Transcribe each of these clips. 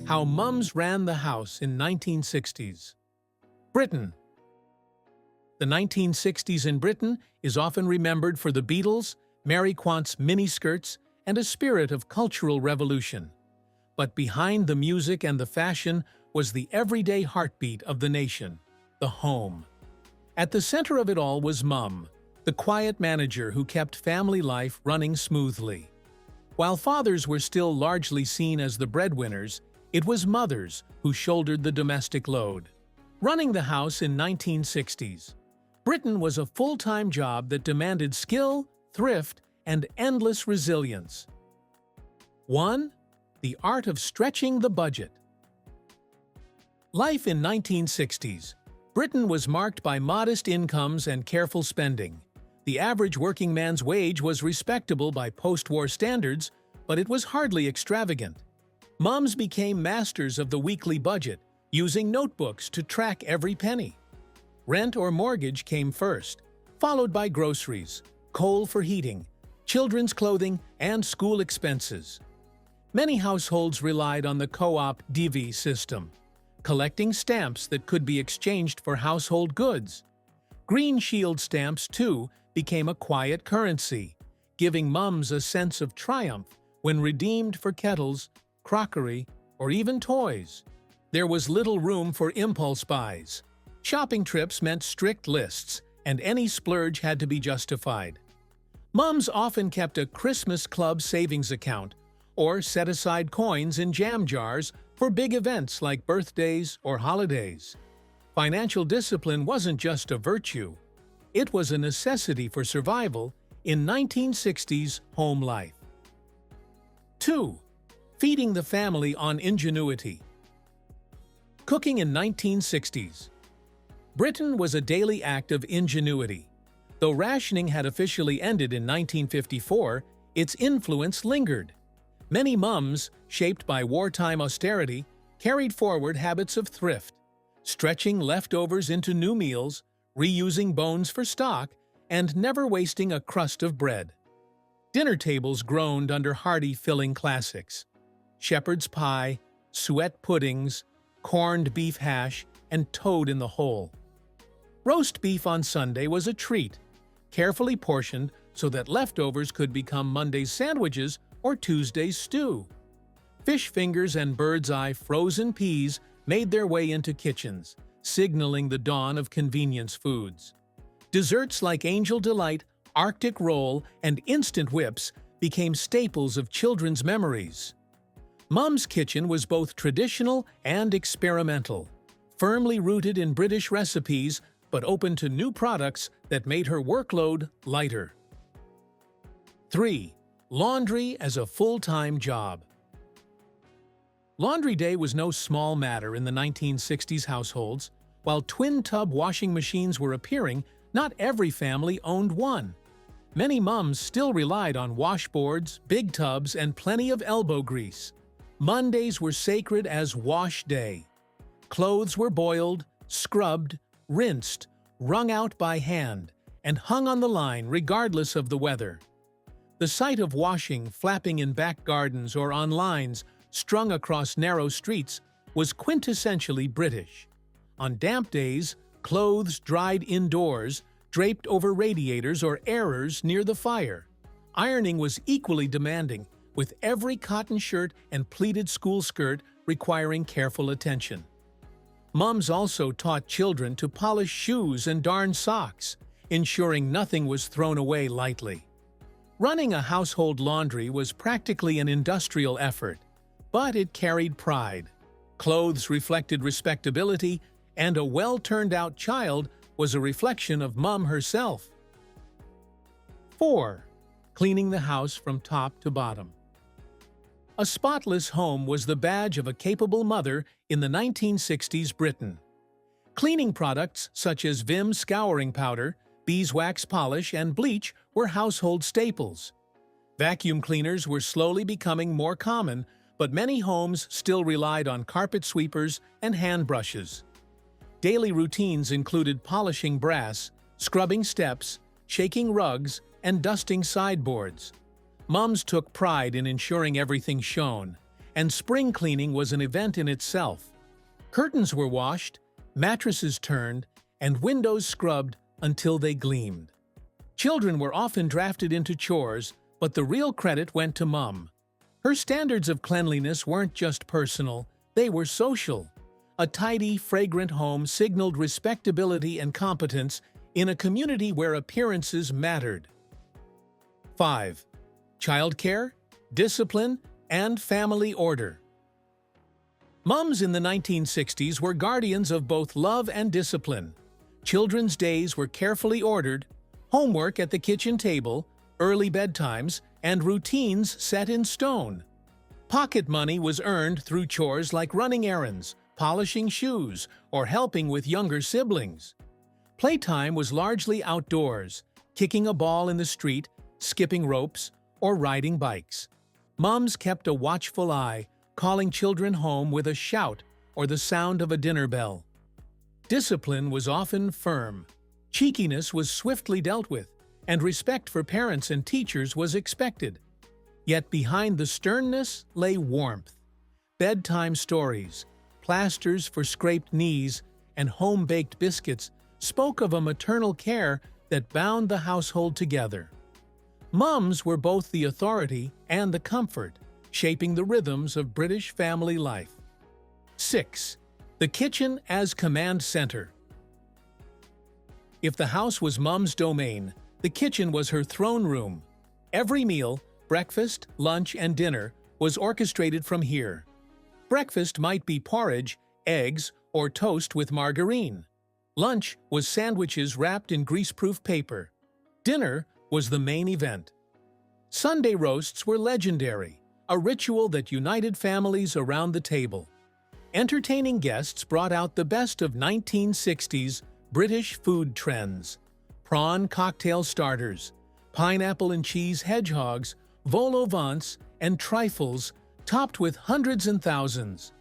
How Mums Ran the House in 1960s. Britain. The 1960s in Britain is often remembered for the Beatles, Mary Quant's miniskirts, and a spirit of cultural revolution. But behind the music and the fashion was the everyday heartbeat of the nation, the home. At the center of it all was Mum, the quiet manager who kept family life running smoothly. While fathers were still largely seen as the breadwinners, it was mothers who shouldered the domestic load. Running the house in 1960s. Britain was a full-time job that demanded skill, thrift, and endless resilience. 1. The art of stretching the budget. Life in 1960s. Britain was marked by modest incomes and careful spending. The average working man's wage was respectable by post-war standards, but it was hardly extravagant. Mums became masters of the weekly budget, using notebooks to track every penny. Rent or mortgage came first, followed by groceries, coal for heating, children's clothing, and school expenses. Many households relied on the co-op Divi system, collecting stamps that could be exchanged for household goods. Green Shield stamps, too, became a quiet currency, giving mums a sense of triumph when redeemed for kettles, crockery, or even toys. There was little room for impulse buys. Shopping trips meant strict lists, and any splurge had to be justified. Mums often kept a Christmas Club savings account or set aside coins in jam jars for big events like birthdays or holidays. Financial discipline wasn't just a virtue. It was a necessity for survival in 1960s home life. 2. Feeding the family on ingenuity. Cooking in 1960s. Britain was a daily act of ingenuity. Though rationing had officially ended in 1954, its influence lingered. Many mums, shaped by wartime austerity, carried forward habits of thrift, stretching leftovers into new meals, reusing bones for stock, and never wasting a crust of bread. Dinner tables groaned under hearty filling classics: shepherd's pie, suet puddings, corned beef hash, and toad in the hole. Roast beef on Sunday was a treat, carefully portioned so that leftovers could become Monday's sandwiches or Tuesday's stew. Fish fingers and bird's eye frozen peas made their way into kitchens, signaling the dawn of convenience foods. Desserts like Angel Delight, Arctic Roll, and Instant Whips became staples of children's memories. Mum's kitchen was both traditional and experimental, firmly rooted in British recipes but open to new products that made her workload lighter. 3. Laundry as a full-time job. Laundry day was no small matter in the 1960s households. While twin-tub washing machines were appearing, not every family owned one. Many mums still relied on washboards, big tubs, and plenty of elbow grease. Mondays were sacred as wash day. Clothes were boiled, scrubbed, rinsed, wrung out by hand, and hung on the line regardless of the weather. The sight of washing flapping in back gardens or on lines strung across narrow streets was quintessentially British. On damp days, clothes dried indoors, draped over radiators or airers near the fire. Ironing was equally demanding, with every cotton shirt and pleated school skirt requiring careful attention. Mums also taught children to polish shoes and darn socks, ensuring nothing was thrown away lightly. Running a household laundry was practically an industrial effort, but it carried pride. Clothes reflected respectability, and a well-turned-out child was a reflection of Mum herself. 4. Cleaning the house from top to bottom. A spotless home was the badge of a capable mother in the 1960s Britain. Cleaning products such as Vim scouring powder, beeswax polish, and bleach were household staples. Vacuum cleaners were slowly becoming more common, but many homes still relied on carpet sweepers and hand brushes. Daily routines included polishing brass, scrubbing steps, shaking rugs, and dusting sideboards. Mums took pride in ensuring everything shone, and spring cleaning was an event in itself. Curtains were washed, mattresses turned, and windows scrubbed until they gleamed. Children were often drafted into chores, but the real credit went to Mom. Her standards of cleanliness weren't just personal, they were social. A tidy, fragrant home signaled respectability and competence in a community where appearances mattered. 5. Childcare, discipline, and family order. Moms in the 1960s were guardians of both love and discipline. Children's days were carefully ordered, homework at the kitchen table, early bedtimes, and routines set in stone. Pocket money was earned through chores like running errands, polishing shoes, or helping with younger siblings. Playtime was largely outdoors, kicking a ball in the street, skipping ropes, or riding bikes. Moms kept a watchful eye, calling children home with a shout or the sound of a dinner bell. Discipline was often firm. Cheekiness was swiftly dealt with, and respect for parents and teachers was expected. Yet behind the sternness lay warmth. Bedtime stories, plasters for scraped knees, and home-baked biscuits spoke of a maternal care that bound the household together. Mums were both the authority and the comfort, shaping the rhythms of British family life. 6. The kitchen as command center. If the house was Mom's domain, the kitchen was her throne room. Every meal, breakfast, lunch, and dinner, was orchestrated from here. Breakfast might be porridge, eggs, or toast with margarine. Lunch was sandwiches wrapped in greaseproof paper. Dinner was the main event. Sunday roasts were legendary, a ritual that united families around the table. Entertaining guests brought out the best of 1960s British food trends. Prawn cocktail starters, pineapple and cheese hedgehogs, vol au vents, and trifles, topped with hundreds and thousands.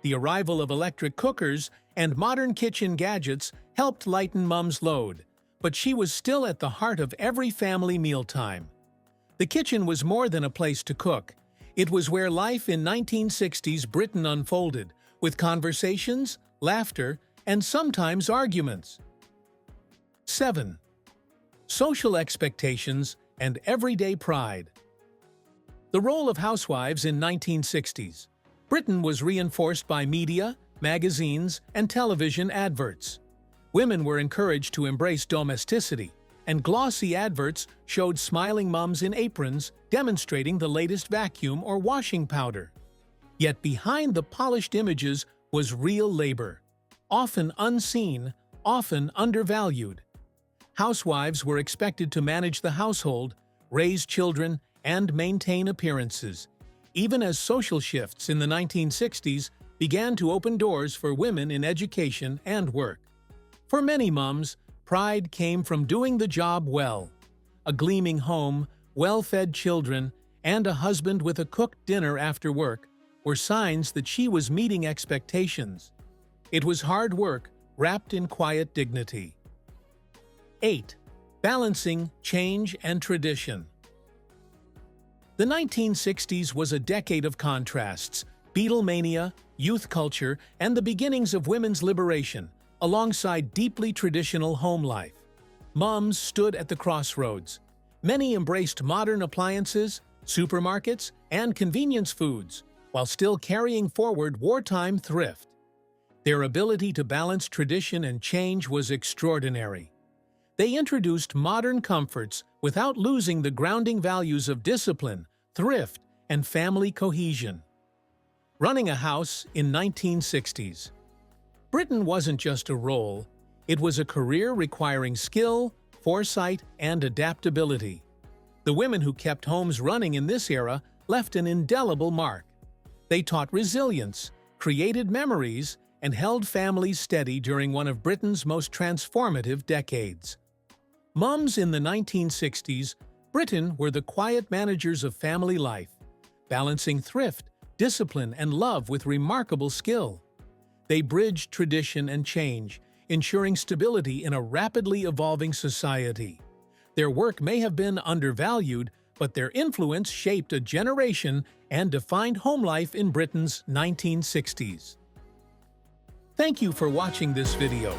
The arrival of electric cookers and modern kitchen gadgets helped lighten Mom's load, but she was still at the heart of every family mealtime. The kitchen was more than a place to cook. It was where life in 1960s Britain unfolded, with conversations, laughter, and sometimes arguments. 7. Social expectations and everyday pride. The role of housewives in 1960s. Britain was reinforced by media, magazines, and television adverts. Women were encouraged to embrace domesticity, and glossy adverts showed smiling mums in aprons demonstrating the latest vacuum or washing powder. Yet behind the polished images was real labor, often unseen, often undervalued. Housewives were expected to manage the household, raise children, and maintain appearances, even as social shifts in the 1960s began to open doors for women in education and work. For many mums, pride came from doing the job well. A gleaming home, well-fed children, and a husband with a cooked dinner after work were signs that she was meeting expectations. It was hard work wrapped in quiet dignity. 8. Balancing change and tradition. The 1960s was a decade of contrasts, Beatlemania, youth culture, and the beginnings of women's liberation, alongside deeply traditional home life. Moms stood at the crossroads. Many embraced modern appliances, supermarkets, and convenience foods, while still carrying forward wartime thrift. Their ability to balance tradition and change was extraordinary. They introduced modern comforts without losing the grounding values of discipline, thrift, and family cohesion. Running a house in 1960s. Britain wasn't just a role, it was a career requiring skill, foresight, and adaptability. The women who kept homes running in this era left an indelible mark. They taught resilience, created memories, and held families steady during one of Britain's most transformative decades. Mums in the 1960s, Britain were the quiet managers of family life, balancing thrift, discipline, and love with remarkable skill. They bridged tradition and change, ensuring stability in a rapidly evolving society. Their work may have been undervalued, but their influence shaped a generation and defined home life in Britain's 1960s. Thank you for watching this video.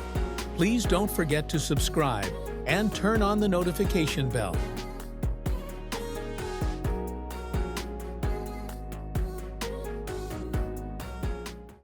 Please don't forget to subscribe and turn on the notification bell.